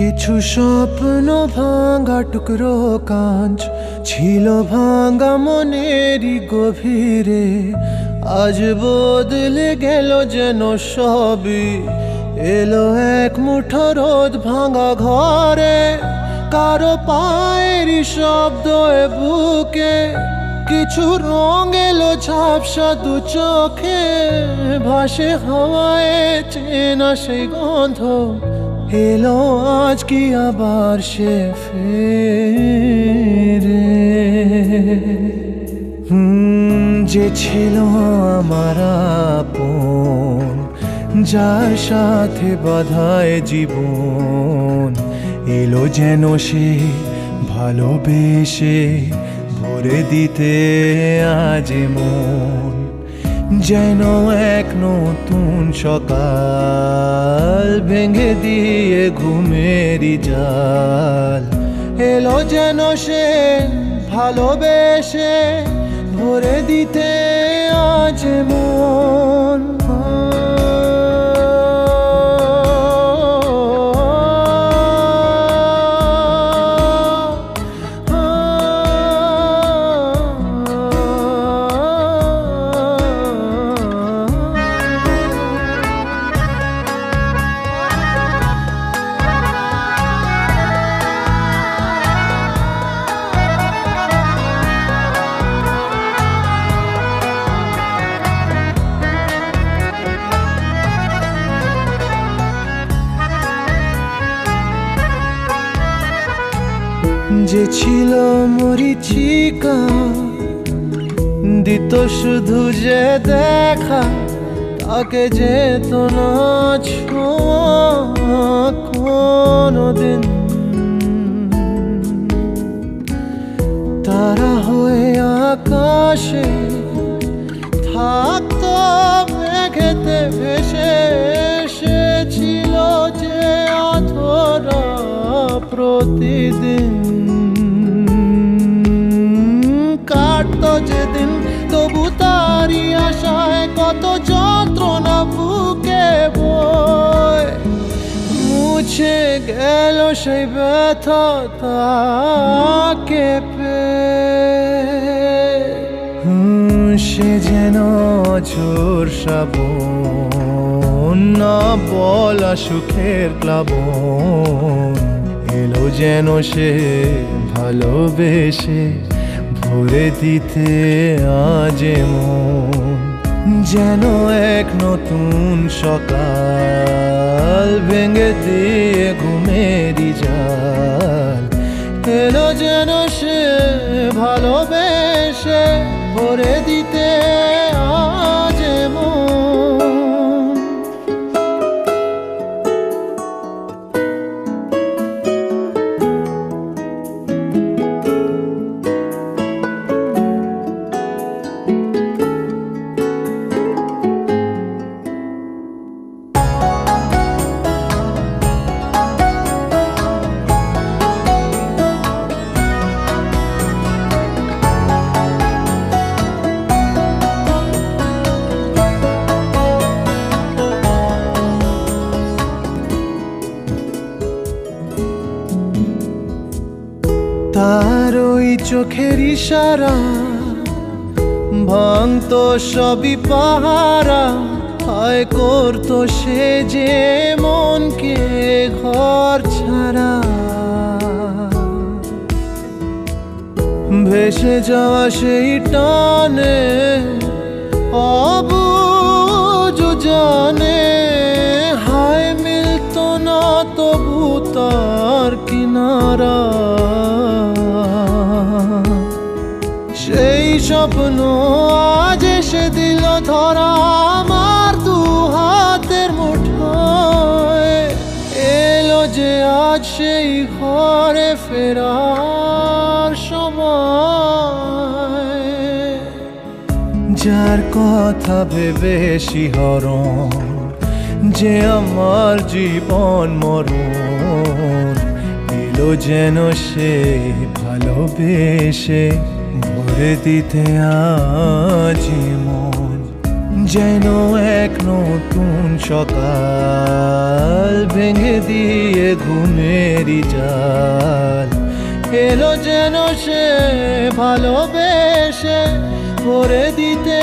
কিছু স্বপ্ন ভাঙা টুকরো কাঁচ ছিল ভাঙা মনেরই গভীরে, আজ বদলে গেল যেন সবই। এলো এক মুঠো রোদ ভাঙা ঘরে, কারো পায়েরই শব্দ এ বুকে, কিছু রঙ এলো ঝাপসা দু চোখে, ভাসে হাওয়ায় চেনা সেই গন্ধ। এলো আজ কি আবার সে ফেরে? যে ছিল আমার আপন, যার সাথে বাঁধায় জীবন, এলো যেন সে ভালোবেসে ভরে দিতে আজ মন। যেন এক নতুন সকাল ভেঙে দিয়ে ঘুমেরই জাল, এলো যেন সে ভালোবেসে ভরে দিতে আজ মন। যে ছিল মরিচিকা, দিত শুধু যে দেখা, তাকে যেত না ছোঁয়া কোনোদিন। তারা হয়ে আকাশে থাকতো মেঘেতে ভেসে, এসেছিল যে অধরা প্রতিদিন। কাটতো যেদিন তবু তারই আশায় কত যন্ত্রণা বুকে বয়, মুছে গেল সেই ব্যথা তাকে পেয়ে। সে যেন ঝোর শ্রাবণ, না বলা সুখের প্লাবন, এলো যেন সে ভালোবেসে ভরে দিতে আজ মন। যেন এক নতুন সকাল ভেঙে দিয়ে ঘুমেরই জাল, এলো যেন সে ভালোবেসে ভরে দিতে আজ মন। তার ওই চোখের ইশারা ভাঙতো সবই পাহারা, হায় করতো সে যে মনকে ঘর ছাড়া। ভেসে যাওয়া সেই টানে অবুঝ জানে, হায় মিলতো না তবু তার কিনারা। সেই স্বপ্ন আজ এসে দিল ধরা আমার দু হাতের মুঠোয়, এলো যে আজ সেই ঘরে ফেরার সময়। যার কথা ভেবে শিহরণ, যে আমার জীবন মরণ, এলো যেন সে ভালোবেসে ভরে দিতে আজ মন। যেন এক নতুন সকাল ভেঙে দিয়ে ঘুমেরই জাল এলো যেন সে ভালোবেসে ভরে দিতে